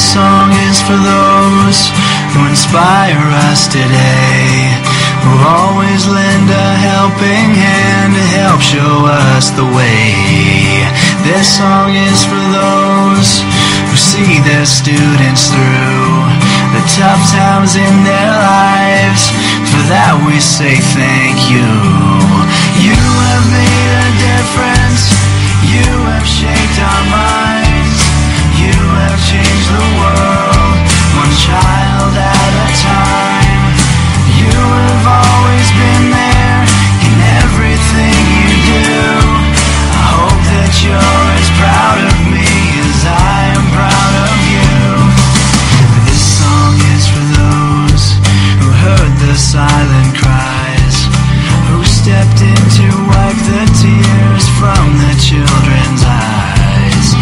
song is for those who inspire us today, who always lend a helping hand to help show us the way. This song is for those who see their students through the tough times in their lives. For that we say thank you. You have made a difference. You have shaped our minds. You have changed the world, one child at a time. You have always been there in everything you do. I hope that you're as proud of me as I am proud of you. This song is for those who heard the silent cries, who stepped in to wipe the tears from the children's eyes.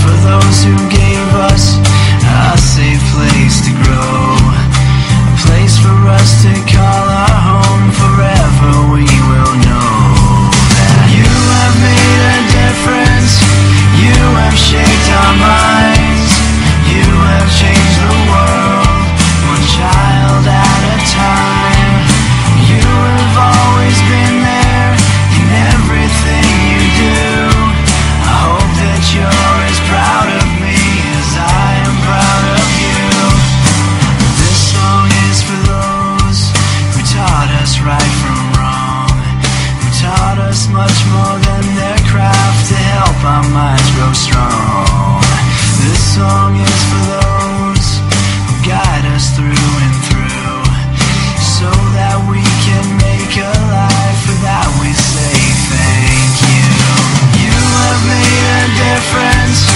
For those who gave us a safe place to grow, a place for us to call our home. Forever we will know that you have made a difference. You have shaped our minds. You have changed the world, one child at a time. You have always been there in everything you do. I hope that you're as proud of me as I am proud of you. This song is for those who taught us right from wrong, who taught us much more than their craft to help our minds grow strong. This song is for those who guide us through and through, so that we can make a life. For that we say thank you. You have made a difference.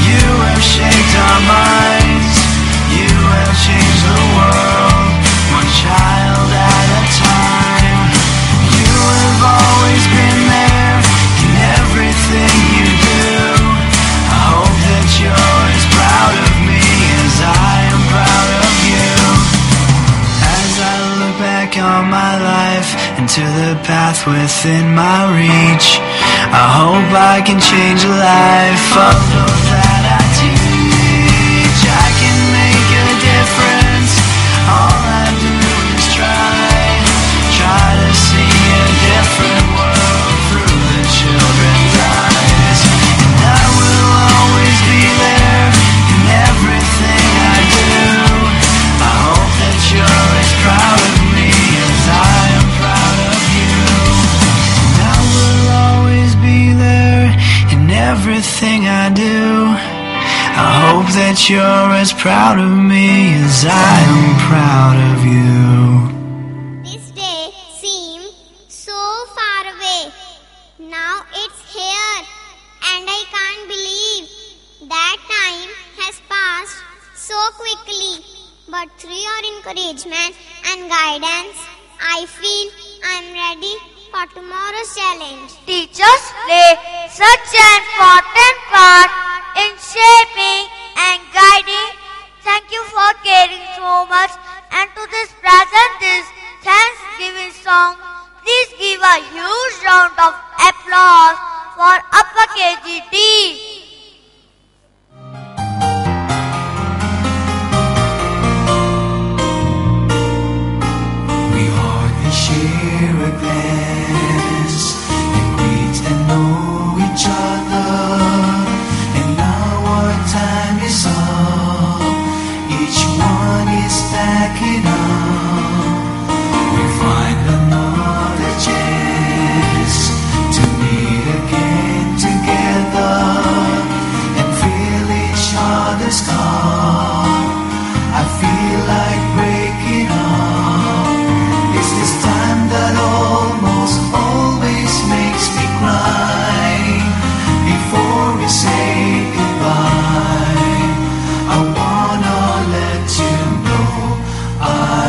You have shaped our minds. You have changed the world, one child at a time. You have always been there in everything you do. I hope that you're as proud of me as I am proud of you. As I look back on my life and to the path within my reach, I hope I can change the life of those that I teach. I can make a difference. All I do is try to see a different world through the children's eyes. And I will always be there in everything I do. I hope that you're as proud of me as I am proud of you. And I will always be there in everything I do. I hope that you're as proud of me as I am proud of you. This day seemed so far away. Now it's here, and I can't believe that time has passed so quickly. But through your encouragement and guidance, I feel I'm ready for tomorrow's challenge. Teachers play such an important part in shaping and guiding. Thank you for caring so much. And to this present, this Thanksgiving song, please give a huge round of applause for Upper KGD. We hardly share a glance and greet and know each other. And now our time is up. Each one is packing up. We find another chance to meet again together and feel each other's call. I feel like breaking up. It's this time that almost always makes me cry. Before we say goodbye, I wanna let you know I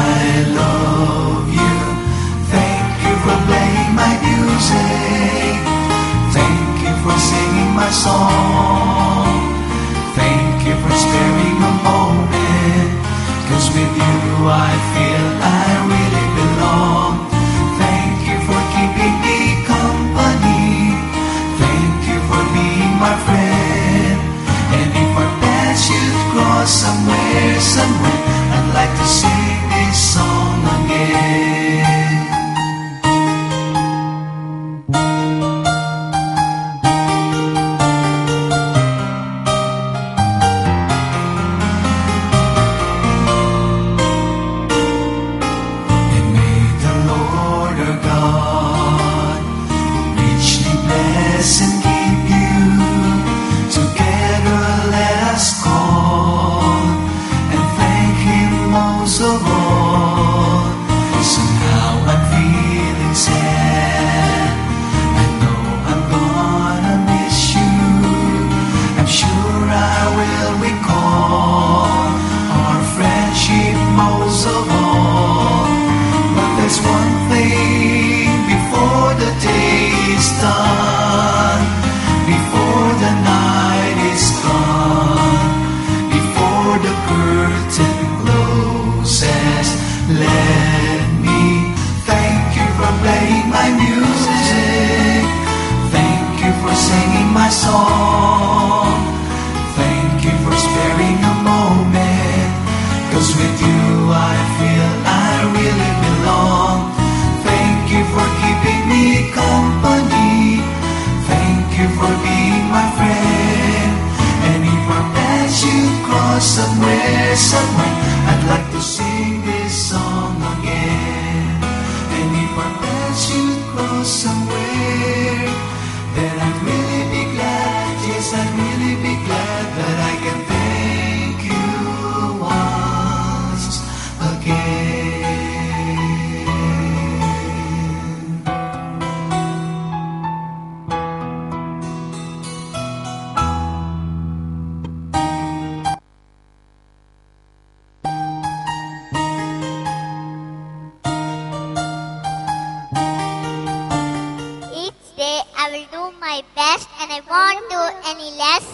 my best and I won't do any less.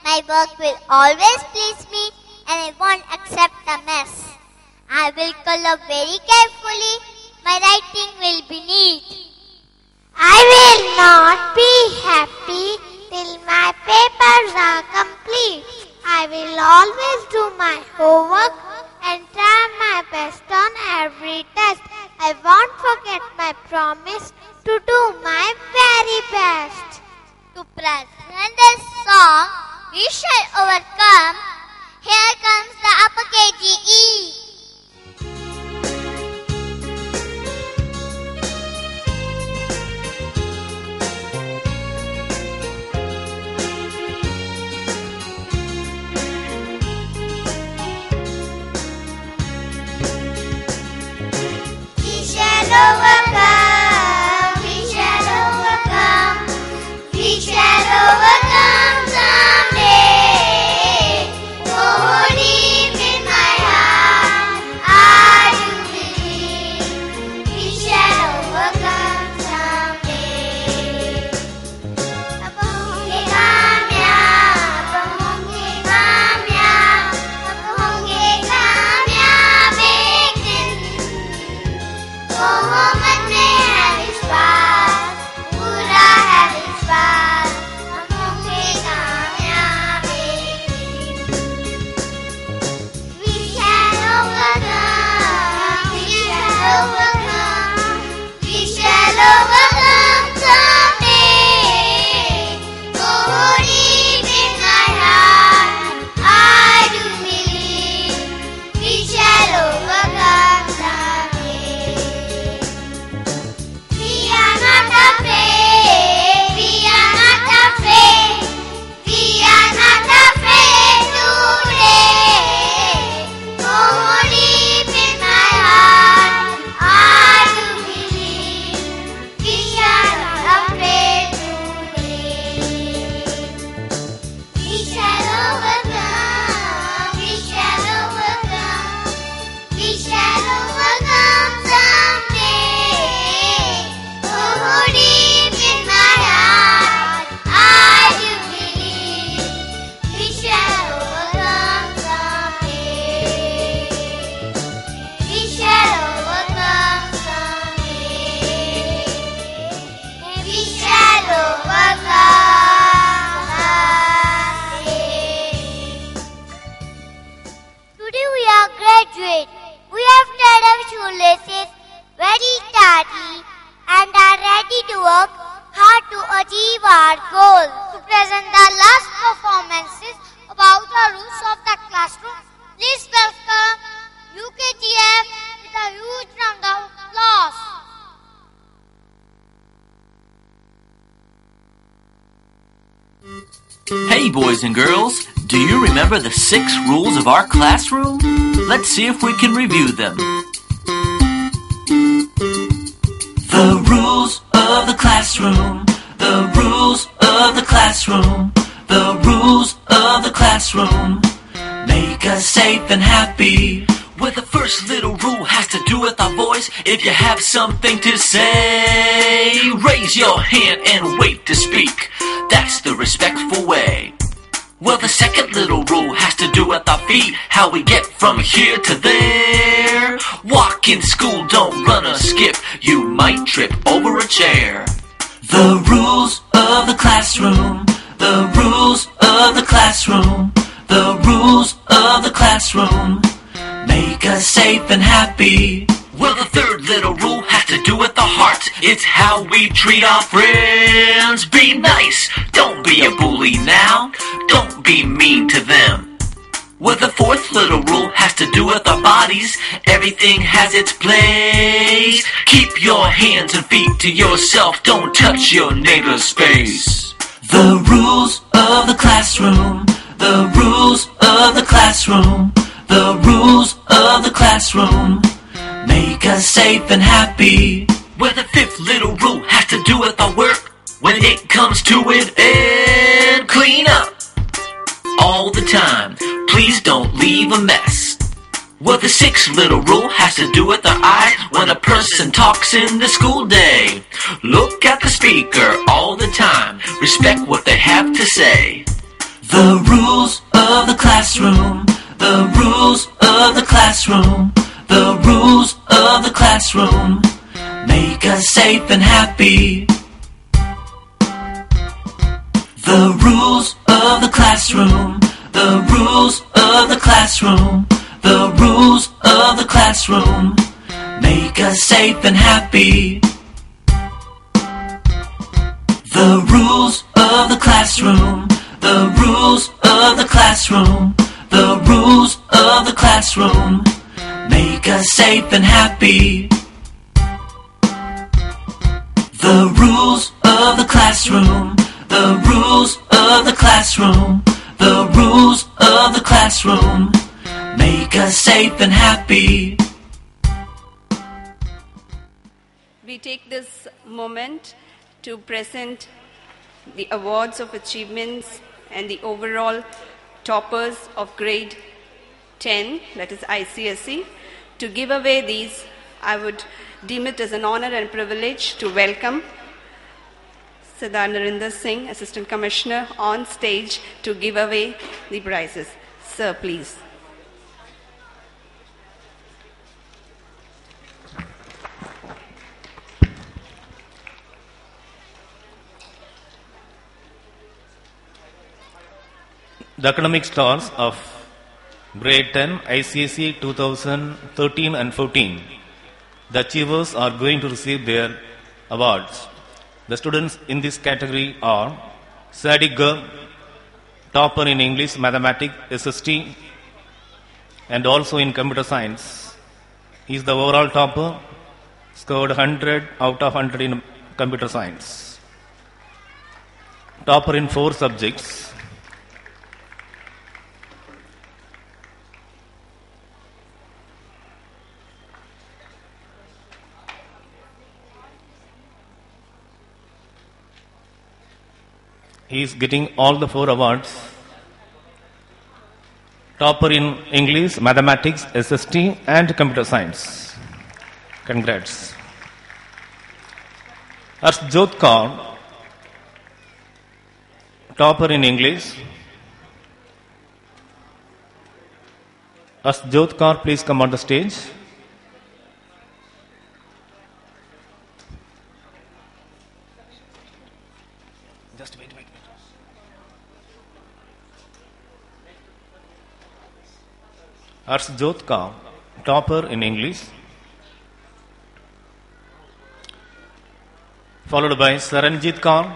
My work will always please me and I won't accept a mess. I will color very carefully, my writing will be neat. I will not be happy till my papers are complete. I will always do my homework and try my best on every test. I won't forget my promise to do my very best. To present this song, we shall overcome. Here comes the upper KGE. Overcome, we shall overcome, we shall overcome someday. Oh, deep in my heart, I do believe we shall overcome someday. अब होंगे कामयाब, अब होंगे कामयाब, अब होंगे कामयाब एक दिन. मोहम्मद में है विश्वास, पूरा है विश्वास, हम होंगे कामयाब एक दिन. We shall overcome, we shall overcome, we shall overcome someday. Oh, deep in my heart, I do believe we shall overcome someday. We are not afraid, we are not afraid, we are not afraid today. Oh, deep in my heart, I do believe we shall not afraid today. We shall overcome, we shall overcome, we shall overcome someday. Oh, deep in my heart, I do believe we shall overcome someday. We shall overcome someday. We shall overcome someday. Today we are graduate. We have tied our shoelaces very tightly and are ready to work hard to achieve our goal. To present the last performances about the rules of the classroom, please welcome UKGF with a huge round of applause. Hey boys and girls, do you remember the 6 rules of our classroom? Let's see if we can review them. The rules of the classroom, the rules of the classroom, the rules of the classroom make us safe and happy. Well, the first little rule has to do with our voice. If you have something to say, raise your hand and wait to speak. That's the respectful way. Well, the second little rule has to do with our feet, how we get from here to there. Walk in school, don't run or skip, you might trip over a chair. The rules of the classroom, the rules of the classroom, the rules of the classroom make us safe and happy. Well, the third little rule has to do with the heart. It's how we treat our friends. Be nice, don't be a bully now. Don't be mean to them. Well, the fourth little rule has to do with our bodies. Everything has its place. Keep your hands and feet to yourself. Don't touch your neighbor's space. The rules of the classroom, the rules of the classroom, the rules of the classroom make us safe and happy. Well, the fifth little rule has to do with our work. When it comes to it, and clean up all the time. Please don't leave a mess. What the sixth little rule has to do with our eyes when a person talks in the school day. Look at the speaker all the time. Respect what they have to say. The rules of the classroom. The rules of the classroom. The rules of the classroom. Make us safe and happy. The rules of the classroom. The rules of the classroom. The rules of the classroom make us safe and happy. The rules of the classroom. The rules of the classroom. The rules of the classroom make us safe and happy. The rules of the classroom. The rules of the classroom. The rules of the classroom make us safe and happy. We take this moment to present the awards of achievements and the overall toppers of grade 10, that is ICSE. To give away these, I would deem it as an honor and privilege to welcome Sardar Narinder Singh, Assistant Commissioner, on stage to give away the prizes. Sir, please. The academic stars of grade 10 ICSE 2013 and 14. The achievers are going to receive their awards. The students in this category are Sadiq Gar, topper in English, Mathematics, SST, and also in Computer Science. He is the overall topper, scored 100 out of 100 in Computer Science. Topper in 4 subjects. He is getting all the 4 awards. Topper in English, Mathematics, SST, and Computer Science. Congrats. Arshjot Kaur, topper in English. Arshjot Kaur, please come on the stage. Just wait. Arshjot Kaur, topper in English. Followed by Saranjit Kaur,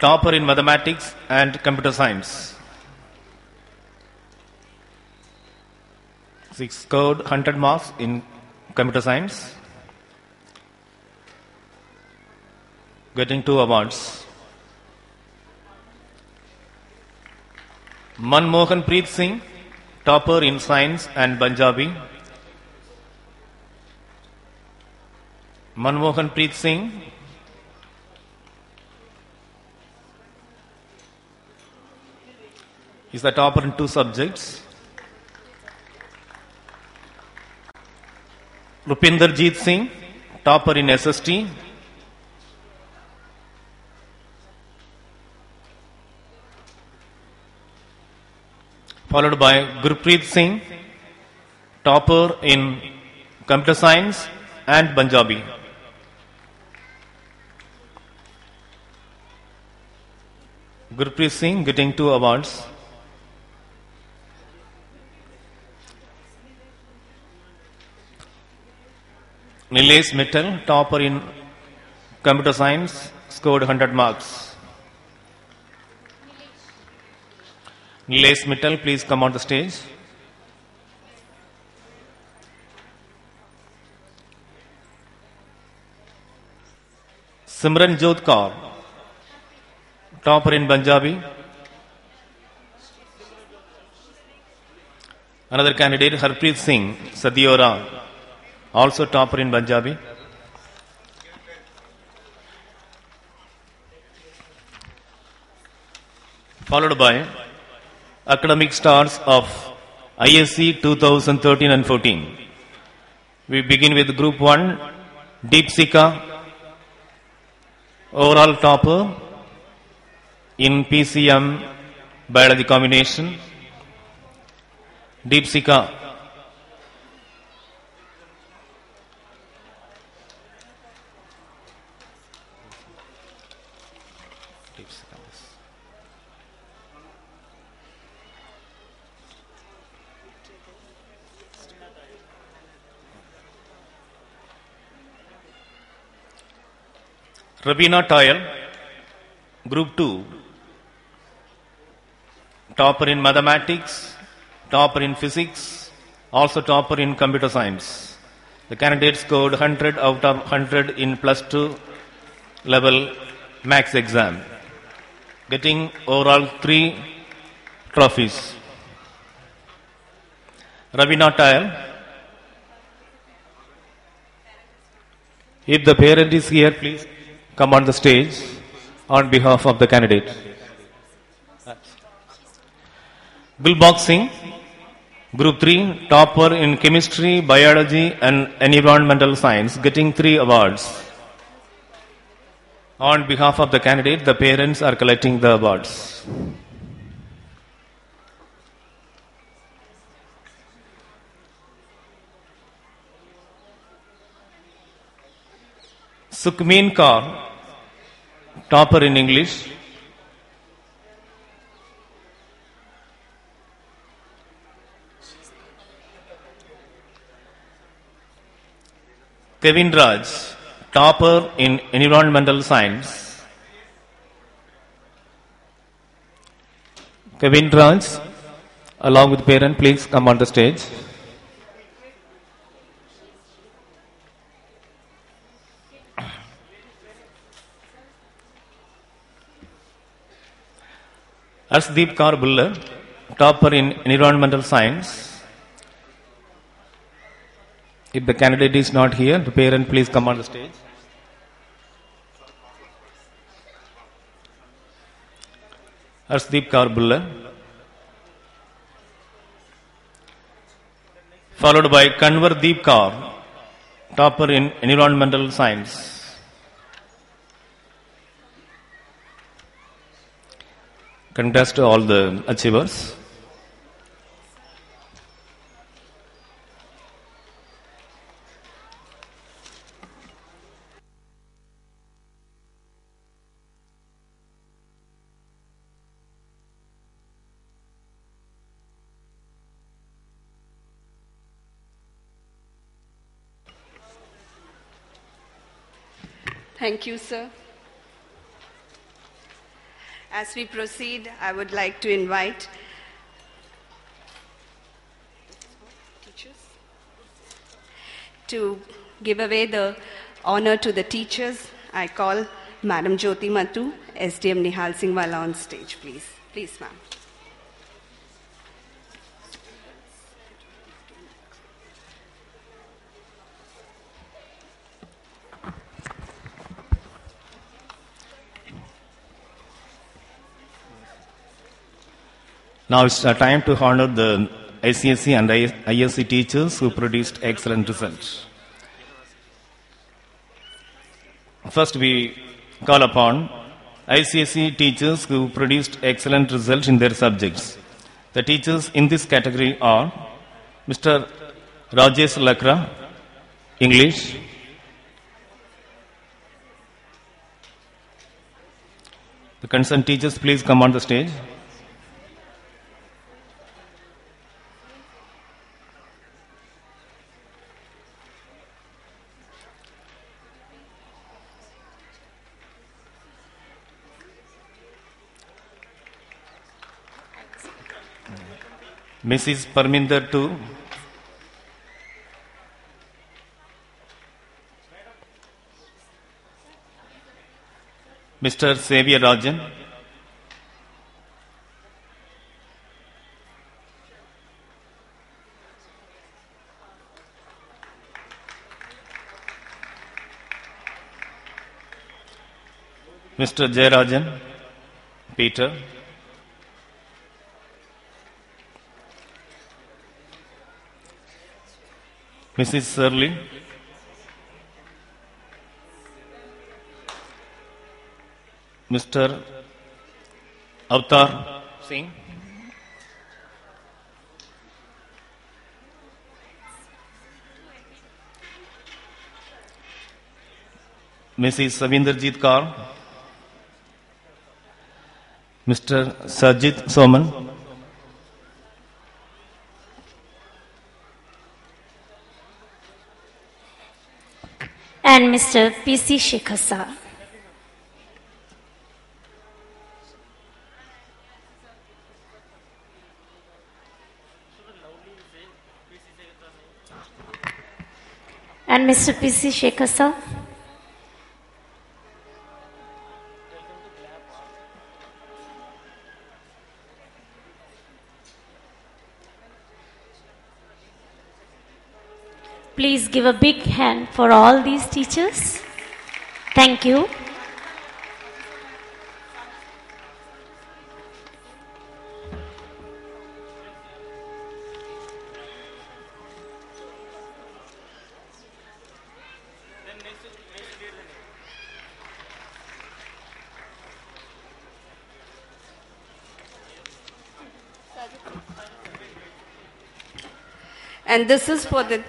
topper in Mathematics and Computer Science. She scored 100 marks in Computer Science, getting 2 awards. Manmohan Preet Singh, topper in Science and Punjabi. Manmohan Preet Singh is the topper in 2 subjects. Rupinderjeet Singh, topper in SST. Followed by Gurpreet Singh, topper in Computer Science and Punjabi. Gurpreet Singh getting 2 awards. Nilesh Mittal, topper in Computer Science, scored 100 marks. Nilesh Mittal, please come on the stage. Simranjot Kaur, topper in Punjabi. Another candidate, Harpreet Singh Sadiora, also topper in Punjabi. Followed by academic stars of ISC 2013 and 14. We begin with Group 1, Deepsika, overall topper in PCM Biology combination. Deepsika. Rabina Toyal, Group 2, topper in mathematics, topper in physics, also topper in computer science. The candidate scored 100 out of 100 in plus 2 level max exam, getting overall 3 trophies. Rabina Toyal, if the parent is here, please come on the stage on behalf of the candidate. Gulbakh Singh, Group 3, topper in chemistry, biology and environmental science, getting 3 awards. On behalf of the candidate, the parents are collecting the awards. Sukhmeen Kaur, topper in English. Kevin Raj, topper in environmental science. Kevin Raj, along with parent, please come on the stage. Arshdeep Kaur Buller, topper in environmental science. If the candidate is not here, the parent please come on the stage. Arshdeep Kaur Buller. Followed by Kanwardeep Kaur, topper in environmental science. Congrats to all the achievers. Thank you, sir. As we proceed, I would like to invite teachers to give away the honor to the teachers. I call Madam Jyoti Matu, SDM Nihal Singhwala on stage, please. Please, ma'am. Now it's time to honor the ICSE and ISC teachers who produced excellent results. First, we call upon ICSE teachers who produced excellent results in their subjects. The teachers in this category are Mr. Rajesh Lakra, English; the concerned teachers, please come on the stage. Mrs. Parminder too. Mr. Xavier Rajan. Mr. Jayarajan, Peter. Mrs. Shirley, Mr. Avtar Singh, Mrs. Savinderjit Kaur, Mr. Sajid Soman, and Mr. P.C. Shekhar sir. And Mr. P.C. Shekhar sir. Please give a big hand for all these teachers. Thank you. And this is for the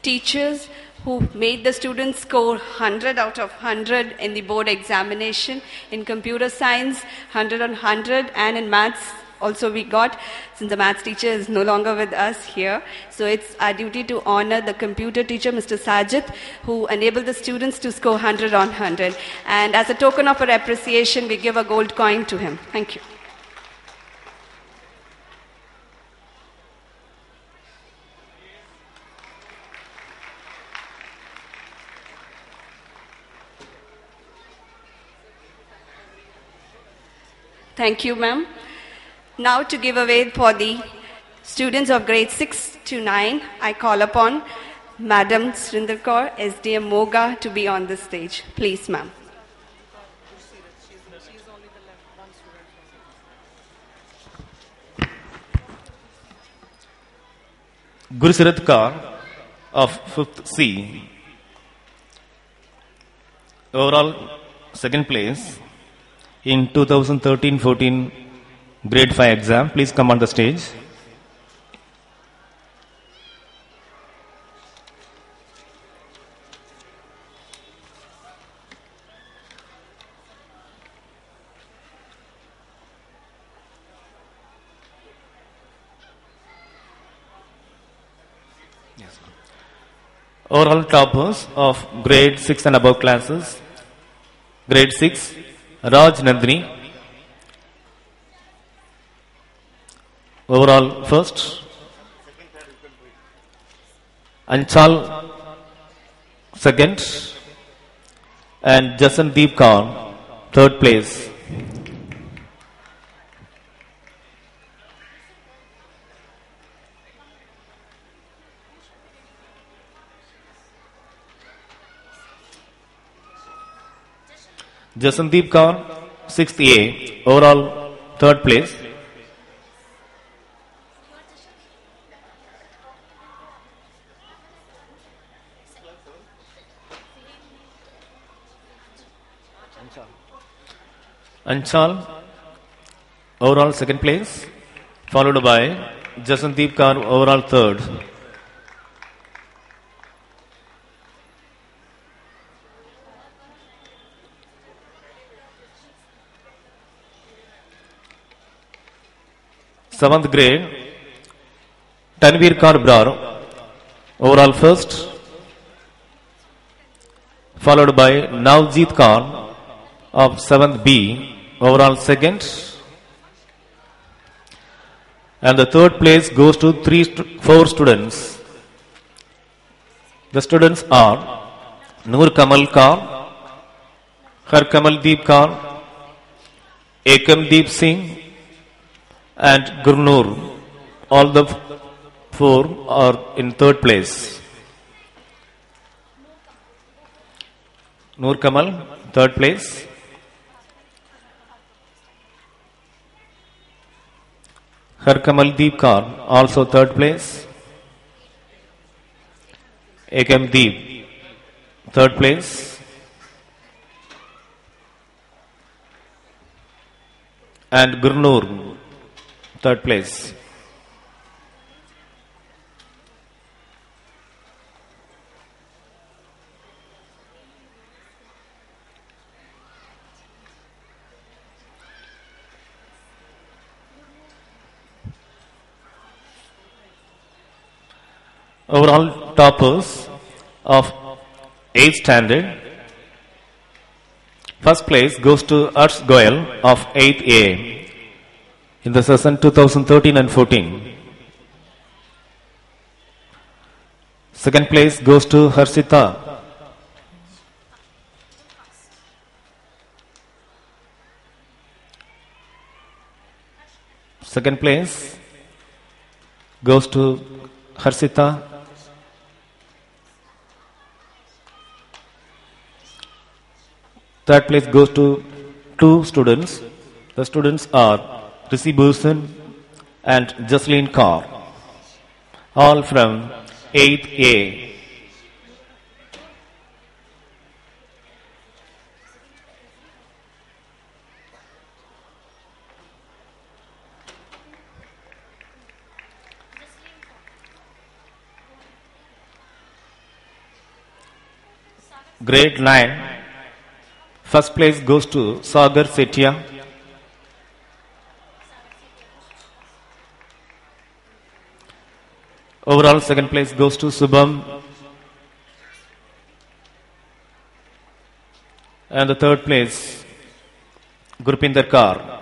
teachers who made the students score 100 out of 100 in the board examination. In computer science, 100 on 100, and in maths also we got, since the maths teacher is no longer with us here. So it's our duty to honor the computer teacher, Mr. Sajid, who enabled the students to score 100 on 100. And as a token of our appreciation, we give a gold coin to him. Thank you. Thank you, ma'am. Now to give away for the students of grade 6 to 9, I call upon Madam Surinder Kaur, SDM Moga, to be on the stage. Please, ma'am. Gursirat Kaur of 5th C, overall second place in 2013-14 grade 5 exam. Please come on the stage. Yes. Overall toppers of grade 6 and above classes. Grade 6, Raj Nandini, overall first. Anchal second, and Jasandeep Kaur third place. Jasandeep Kaur, 6th A, overall third place. Anchal, overall second place, followed by Jasandeep Kaur, overall third. Seventh grade, Tanveer Kaur Brar, overall first, followed by Navjeet Kaur of 7th B, overall second, and the third place goes to 4 students. The students are Noor Kamal Kaur, Har Kamaldeep Kaur, Ekamdeep Singh, and Gurnur. All the 4 are in third place. Noor Kamal, third place. Har Kamaldeep Kaur, also third place. Ekamdeep, third place. And Gurnur, third place. Overall toppers of 8th standard. First place goes to Arsh Goyal of 8th A in the session 2013 and 14. Second place goes to Harshita. Second place goes to Harshita. Third place goes to two students. The students are Rishi Bhushan and Jocelyn Kaur, all from 8th A. Grade 9. First place goes to Sagar Setia. Overall second place goes to Subham. And the third place, Gurpinder Kaur.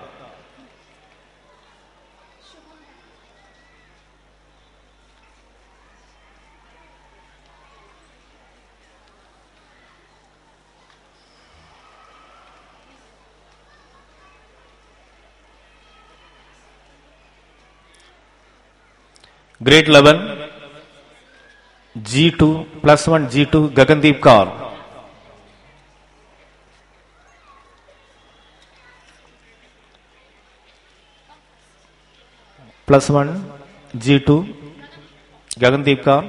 Grade 11, G2, plus 1 G2, Gagandeep Kaur. Plus 1 G2, Gagandeep Kaur.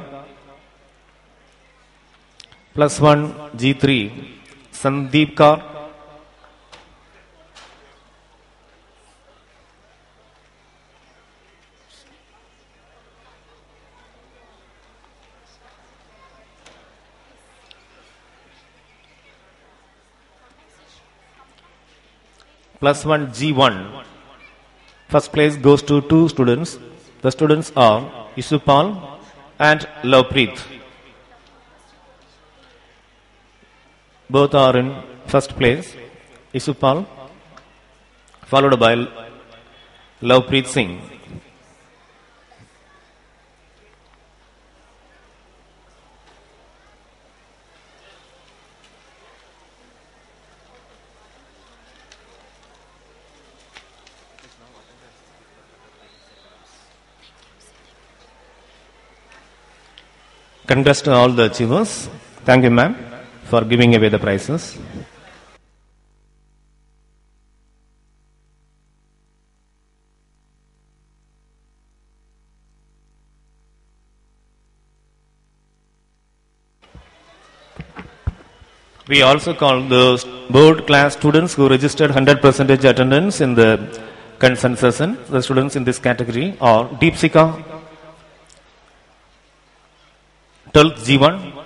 Plus 1 G3, Sandeep Kaur. Plus 1 G1. First place goes to two students. The students are Isupal and Lovepreet. Both are in first place. Isupal followed by Lovepreet Singh. Congrats to all the achievers. Thank you, ma'am, for giving away the prizes. We also call the board class students who registered 100% attendance in the consent session. The students in this category are Deepsika, 12th G1.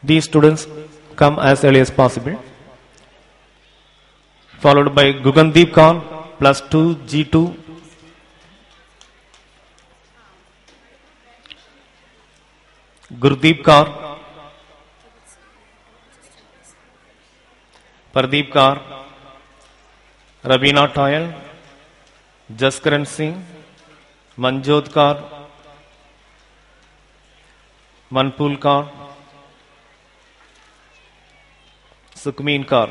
These students come as early as possible. Followed by Gugandeep Kaur, plus 2 G2. Gurdeep Kaur, Pardeep Kaur, Rabina Toyal, Jaskaran Singh, Manjot Kaur, Manpul Kaur, Sukhmeen Kaur.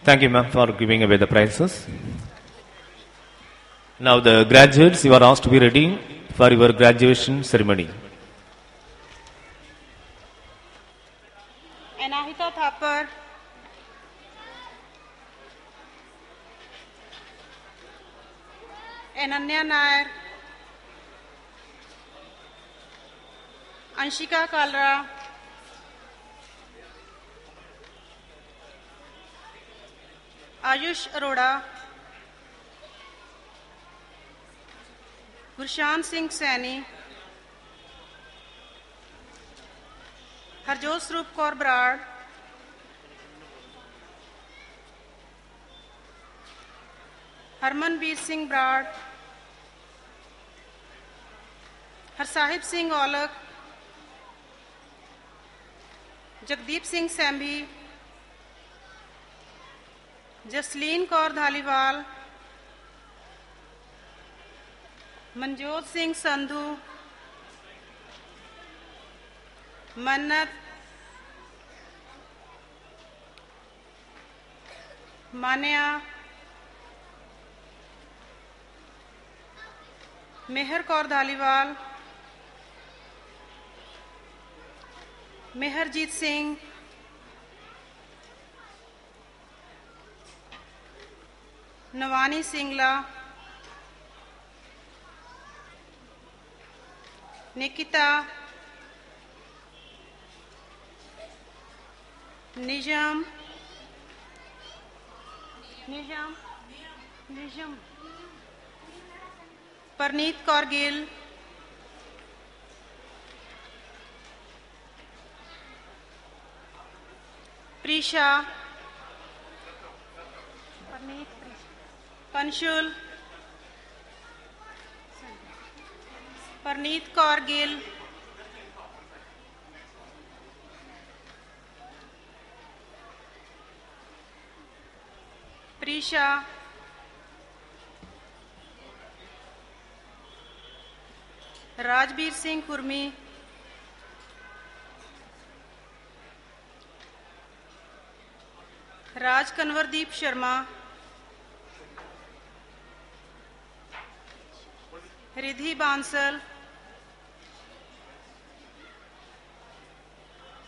Thank you, ma'am, for giving away the prizes. Now the graduates, you are asked to be ready for your graduation ceremony. Anahita Thapar, Ananya Nair, Anshika Kalra, Ayush Arora, Gurshan Singh Saini, Harjot Swaroop Kaur Brar, Harmanveer Singh Brar, Harsahib Singh Olak, Jagdeep Singh Sambhi, Jasleen Kaur Dhaliwal, Manjot Singh Sandhu, Mannat, Mania, Meher Kaur Dhaliwal, Meherjeet Singh, Navani Singla, Nikita, Nijam, Parneet Kaur Gill, Prisha, Panshul, Parneet Kaur Gill, Prisha, Rajbir Singh Kurmi, Raj Kanwardeep Sharma, Ridhi Bansal,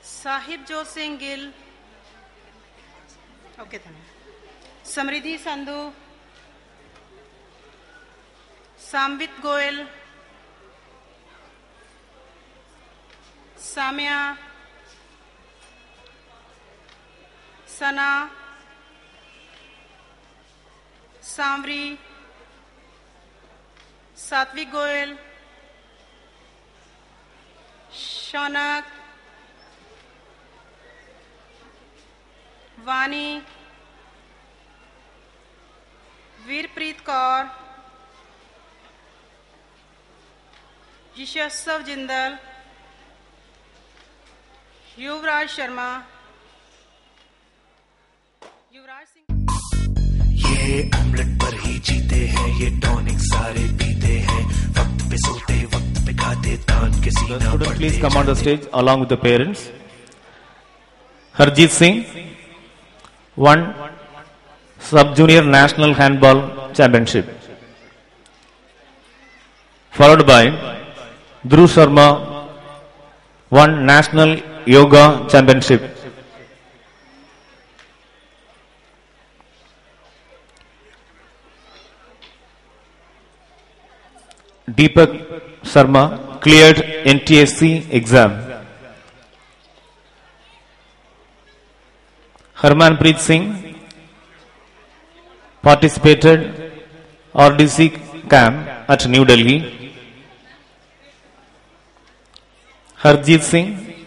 Sahib Jot Singh Gill, Samriddhi Sandhu, Samvit Goel, Samya, Sana, Samri, Satvik Goel, Shaunak, Vani, Veerpreet Kaur, Yashasv Jindal, Yuvraj Sharma, Yuvraj Singh. ये omelette पर ही जीते हैं, ये tonic सारे पीते हैं, वक्त पे सोते वक्त पे खाते, तान के सीना The students पड़ते please come on the stage along with the parents. Harjeet Singh won Sub-Junior National Handball Championship. Followed by Dhruv Sharma won National Yoga Championship. Deepak Sharma cleared NTSC exam. Harmanpreet Singh participated RDC camp at New Delhi. Harjeet Singh,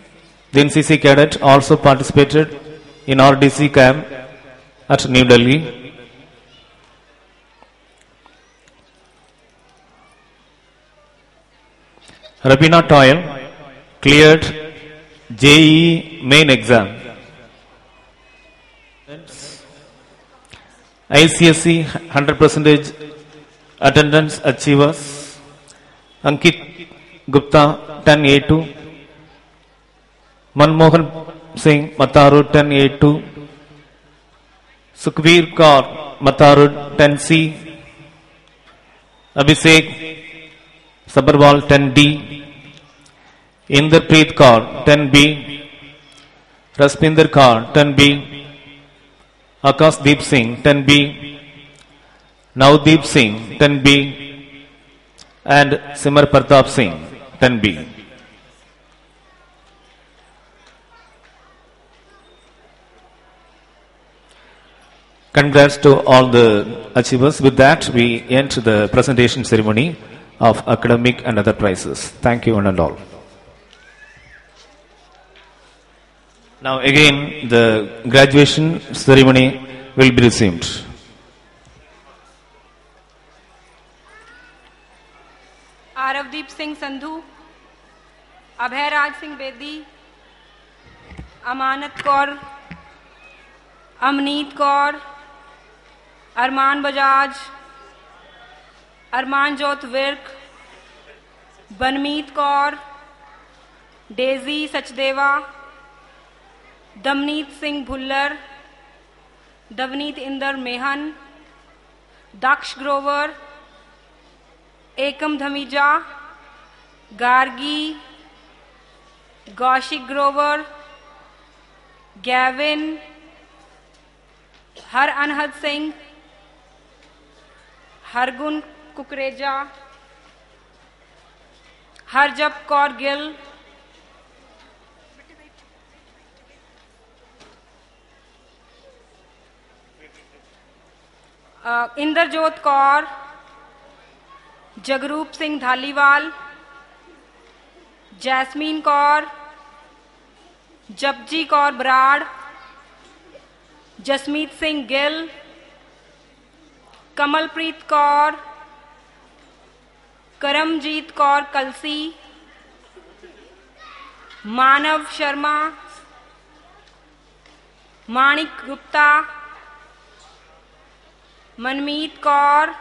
the NCC cadet, also participated in RDC camp at New Delhi. Rabina Toil cleared JEE main exam. ICSE 100% attendance achievers Ankit Gupta 10A2, Manmohan Singh Mataru 10A2, Sukhveer Kaur, Matarud 10C. Abhishek Sabharwal 10D. Inderpreet Kaur 10B. Raspinder Kaur 10B. Akash Deep Singh 10B. Navdeep Singh 10B. And Simar Pratap Singh 10B. Congrats to all the achievers. With that, we end the presentation ceremony of academic and other prizes. Thank you one and all. Now again, the graduation ceremony will be resumed. आरवदीप Singh Sandhu, Abhayraj Singh Bedi, अमानत कौर, अमनीत कौर, अरमान बजाज, अरमान जोत Virk, Banmeet Kaur, Daisy Sachdeva, दमनीत Singh Bhullar, दवनीत Inder Mahan, दक्ष ग्रोवर, एकम Dhamija, Gargi, Kaushik Grover, Gavin, हर अनहद Singh, Hargun Kukreja, हरजप Kaur Gill, इंद्रजोत Kaur, Jagroop Singh Dhaliwal, jasmine Kaur, Japji Kaur Brar, Jasmeet Singh Gill, Kamalpreet Kaur, Karamjit Kaur कलसी, मानव शर्मा, माणिक गुप्ता, मनमीत कौर,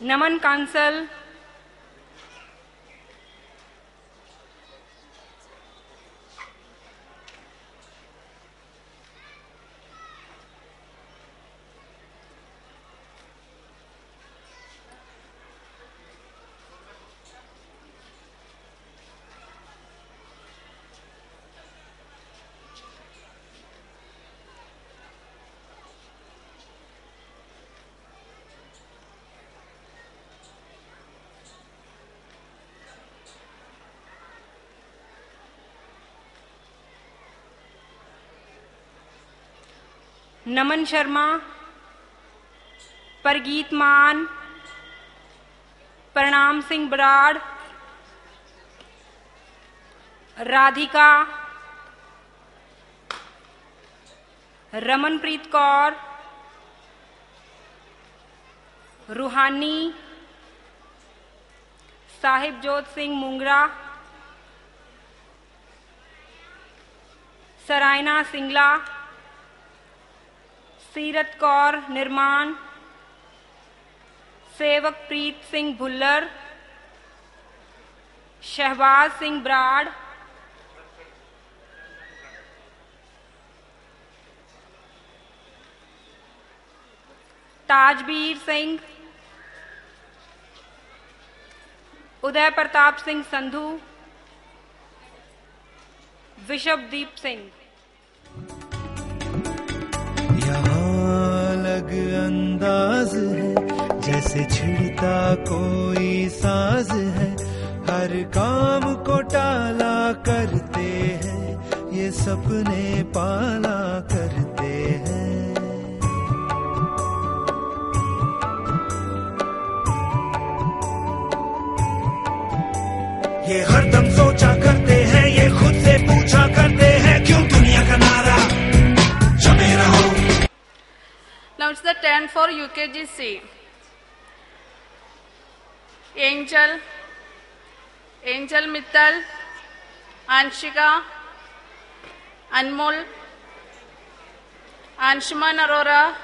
नमन कांसल, नमन शर्मा, परगीत मान, प्रणाम सिंह बराड़, राधिका, रमनप्रीत कौर, रूहानी, साहिबजोत सिंह मुंगरा, सरायना सिंगला, सीरत कौर निर्माण, सेवक प्रीत सिंह भुल्लर, शहबाज सिंह बराड़, ताजबीर सिंह, उदय प्रताप सिंह संधू, विशवदीप सिंह। अलग अंदाज है जैसे छिड़ता कोई साज है, हर काम को टाला करते हैं, ये सपने पाला करते हैं। ये हरदम सोचा करते हैं, ये खुद से पूछा करते हैं, क्यों दुनिया का नारा जमे रहो। Now it's the turn for UKGC. Angel Mittal, Anshika, Anmol, Anshuman Arora,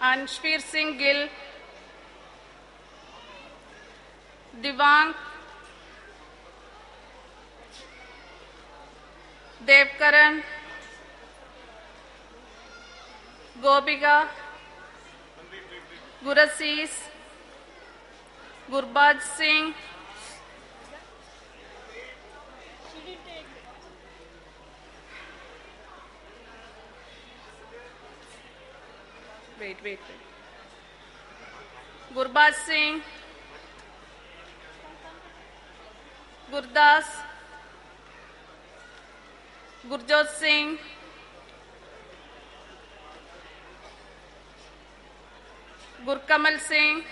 Anshveer Singh Gill, Divang Devkaran, Gopika, Gurasis, Gurbaj Singh, wait. Gurbaj Singh, Gurdas, Gurjot Singh, Gurkamal Singh,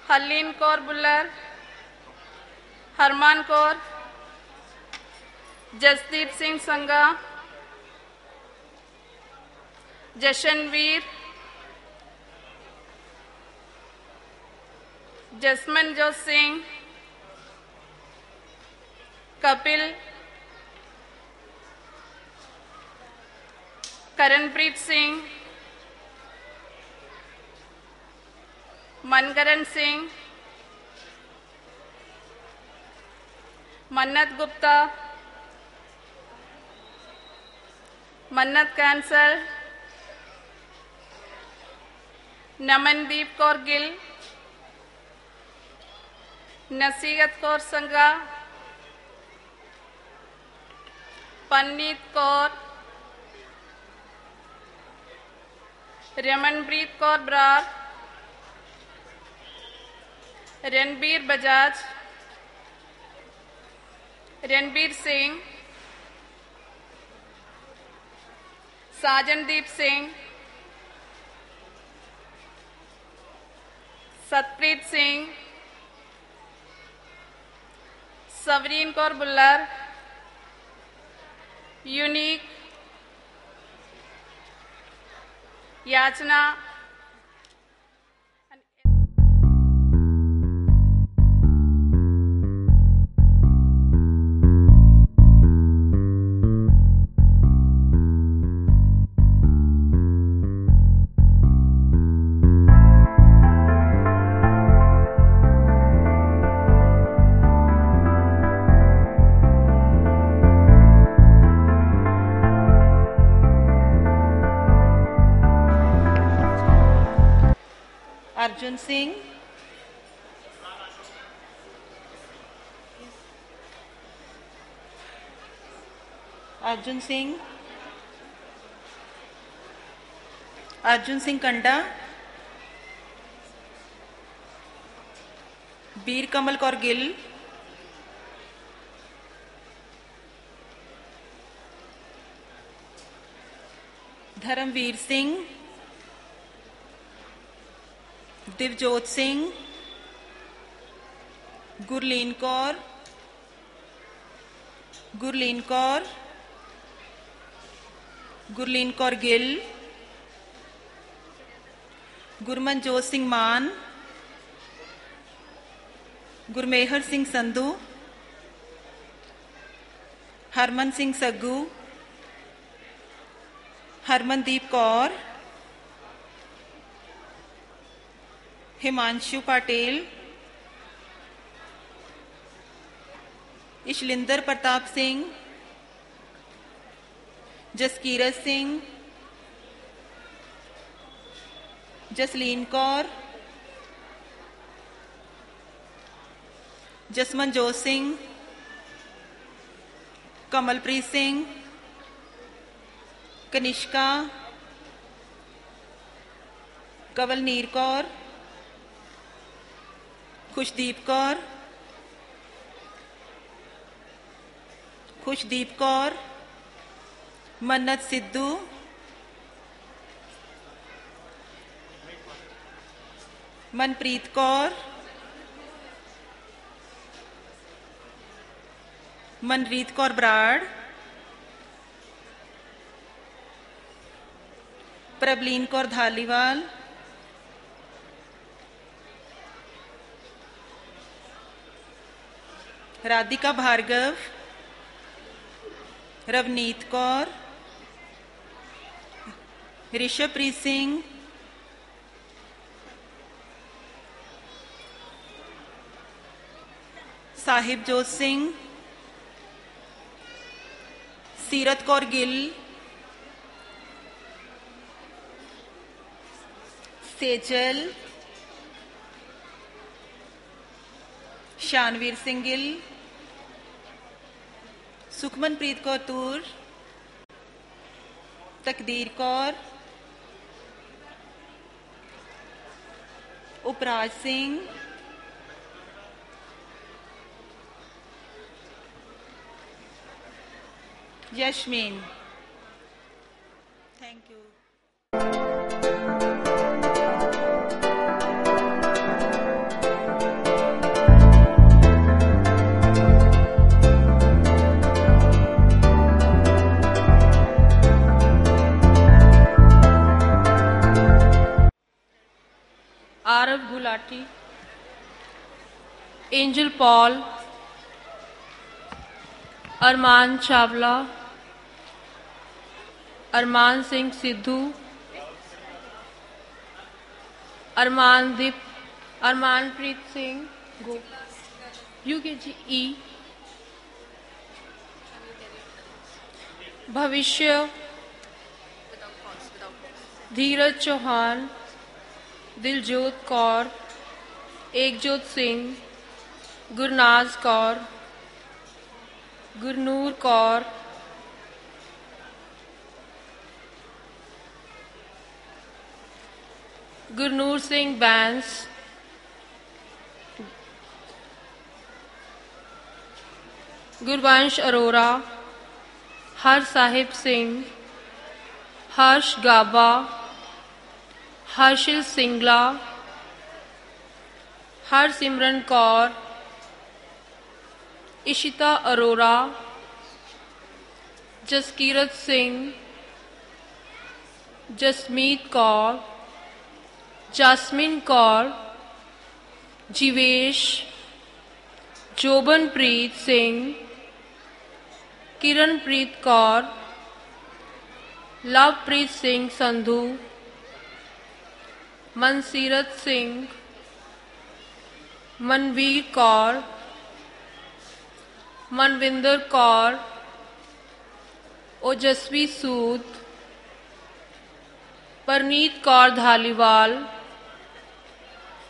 Harleen Kaur Bullar, Harman Kaur, Jasdeep Singh Sangha, Jashanveer, Jasmanjot Singh, Kapil, Karanpreet Singh, Mankaran Singh, Mannat Gupta, Mannat Kansal, Namandeep Kaur Gill, Nasihat Kaur Sangha, Panneet Kaur, Ramanpreet Kaur Brar, Ranbir Bajaj, Ranbir Singh, Sajandeep Singh, Satpreet Singh, Savreen Kaur Bullar, Unique, Yachna, Arjun Singh, Arjun Singh, Arjun Singh Kanda, Veer Kamal Kaur Gill, Dharamveer Singh, Divjot Singh, Gurleen Kaur, Gurleen Kaur, Gurleen Kaur Gill, Gurmanjot Singh Maan, Gurmehar Singh Sandhu, Harman Singh Saggu, Harmandeep Kaur, Himanshu Patel, Ishlinder Pratap Singh, Jaskirat Singh, Jasleen Kaur, Jasmanjot Singh, Kamalpreet Singh, Kanishka, Kavalneer Kaur, Khushdeep Kaur, Khushdeep Kaur, Mannat Sidhu, Manpreet Kaur, Manreet Kaur Brad, Prableen Kaur Dhaliwal, Radhika Bhargav, Ravneet Kaur, Rishabpreet Singh, Sahibjot Singh, Seerat Kaur Gill, Sejal, ਸ਼ਾਨਵੀਰ Singh Gill, Sukhmanpreet Kaur Toor, Taqdeer Kaur, Upraj Singh, Yashmeen. Thank you. Aarav Gulati, Angel Paul, Arman Chawla, Arman Singh Sidhu, Armanpreet Singh UKG E, Bhavishya, Dheeraj Chauhan, Diljot Kaur, Ekjot Singh, Gurnaz Kaur, Gurnoor Kaur, Gurnoor Singh Bains, Gurvansh Arora, Har Sahib Singh, Harsh Gaba, Harshil Singla, Harsimran Kaur, Ishita Arora, Jaskirat Singh, Jasmeet Kaur, Jasmine Kaur, Jeevesh, Jobanpreet Singh, Kiranpreet Kaur, Lovepreet Singh Sandhu, Mansirat Singh, Manveer Kaur, Manvinder Kaur, ओजस्वी सूद, परनीत कौर धालीवाल,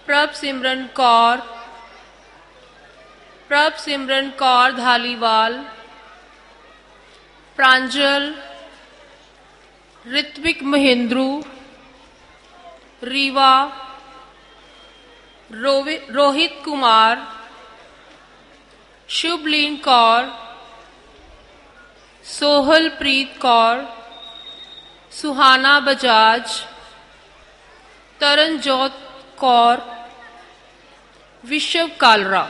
प्रभ सिमरन कौर धालीवाल, प्रांजल, ऋत्विक महेंद्रू, रीवा, रोहित कुमार, शुभलीन कौर, सोहल प्रीत कौर, सुहाना बजाज, तरनजोत कौर, विश्व कालरा।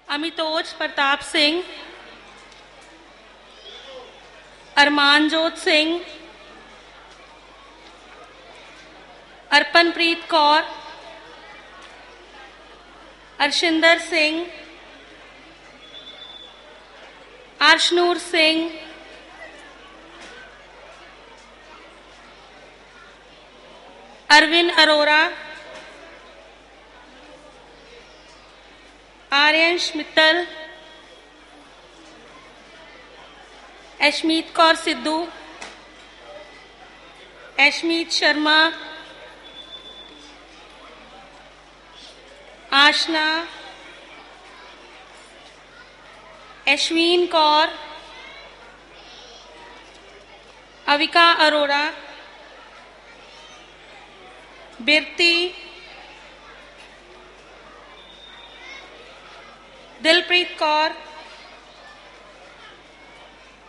अमितोज प्रताप सिंह, अरमानजोत सिंह, अर्पणप्रीत कौर, अर्शिंदर सिंह, अर्शनूर सिंह, अरविंद अरोरा, आर्यंश मित्तल, ऐशमीत कौर सिद्धू, ऐशमीत शर्मा, आशना, अश्विन कौर, अविका अरोड़ा, बिरती, दिलप्रीत कौर,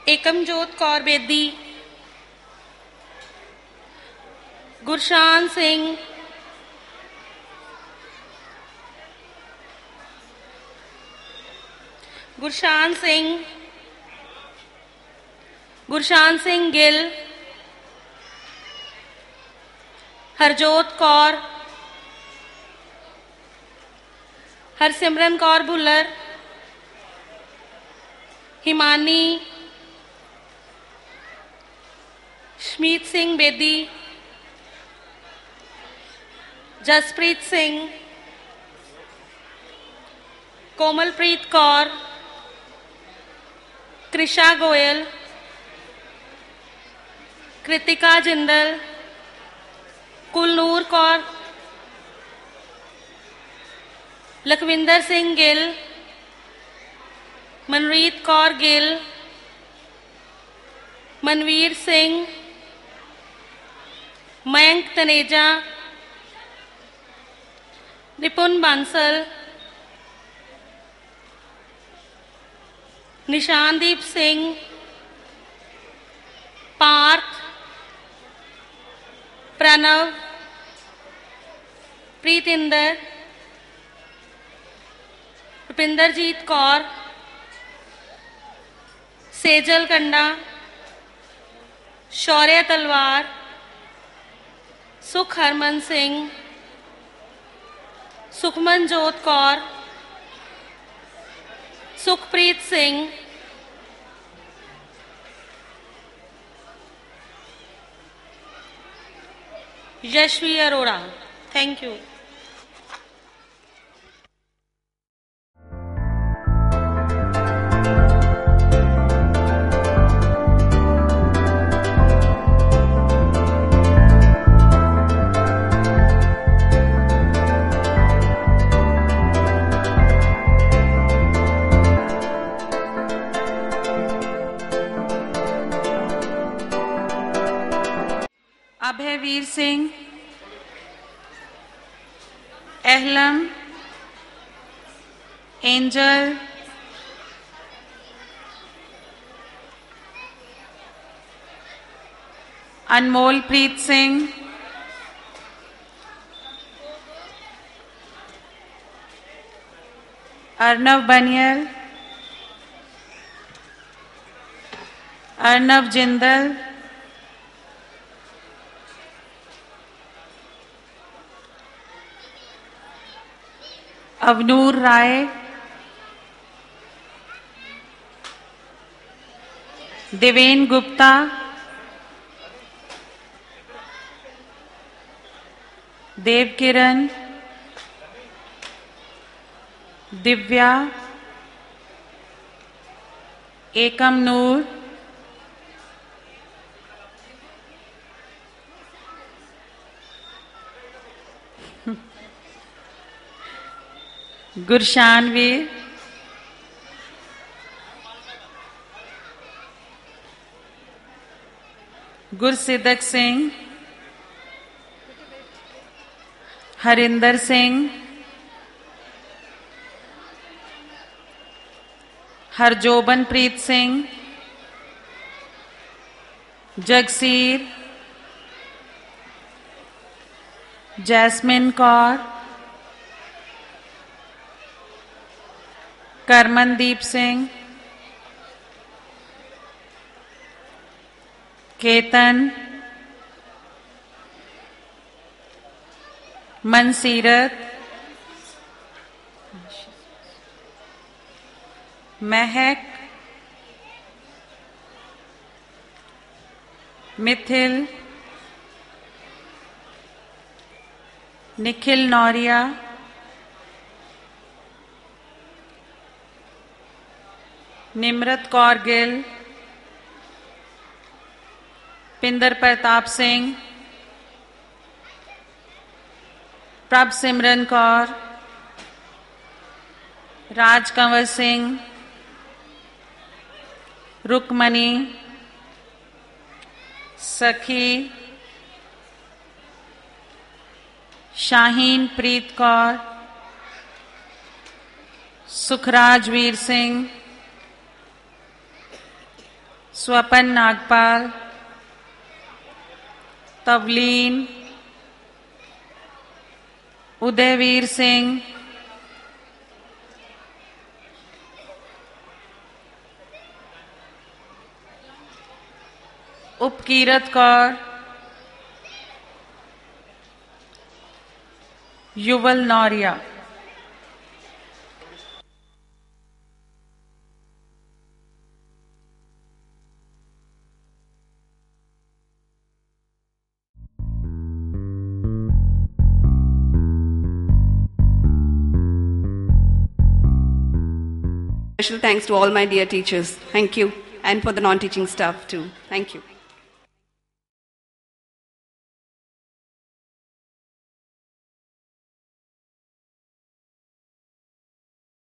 एकमजोत कौर बेदी, गुरशान सिंह, गुरशान सिंह गिल, हरजोत कौर, हरसिमरन कौर भुल्लर, हिमानी, शमीत सिंह बेदी, जसप्रीत सिंह, कोमलप्रीत कौर, कृषा गोयल, कृतिका जिंदल, कुलनूर कौर, लखविंदर सिंह गिल, मनरीत कौर गिल, मनवीर सिंह, मयंक तनेजा, निपुण बांसल, निशानदीप सिंह, पार्थ, प्रणव, प्रीतिंदर, रुपिंदरजीत कौर, सेजल कंडा, Shaurya Talwar, Sukh Harman Singh, Sukhmanjot Kaur, Sukhpreet Singh, Yashvi Arora. Thank you. Abhayveer Singh, Ahlam, Angel, Anmolpreet Singh, Arnav Baniyal, Arnav Jindal, Avnoor Rai, Deven Gupta, Devkiran, Divya, Ekam Noor, Gurshanveer, Gursidak Singh, Harinder Singh, Harjobanpreet Singh, Jagseer, Jasmine Kaur, Karamandeep Singh, Ketan, Mansirat, Mehak, Mithil, Nikhil नौरिया, Nimrat Kaur Gill, Pinder Pratap Singh, प्रभ सिमरन Kaur, Rajkanwar Singh, Rukmani, Sakhi, Shaheen Preet Kaur, Sukhraj Veer Singh, Swapan Nagpal, Tavleen, Udayveer Singh, Upkirat Kaur, Yuval Nauriya. Special thanks to all my dear teachers. Thank you. And for the non-teaching staff too. Thank you.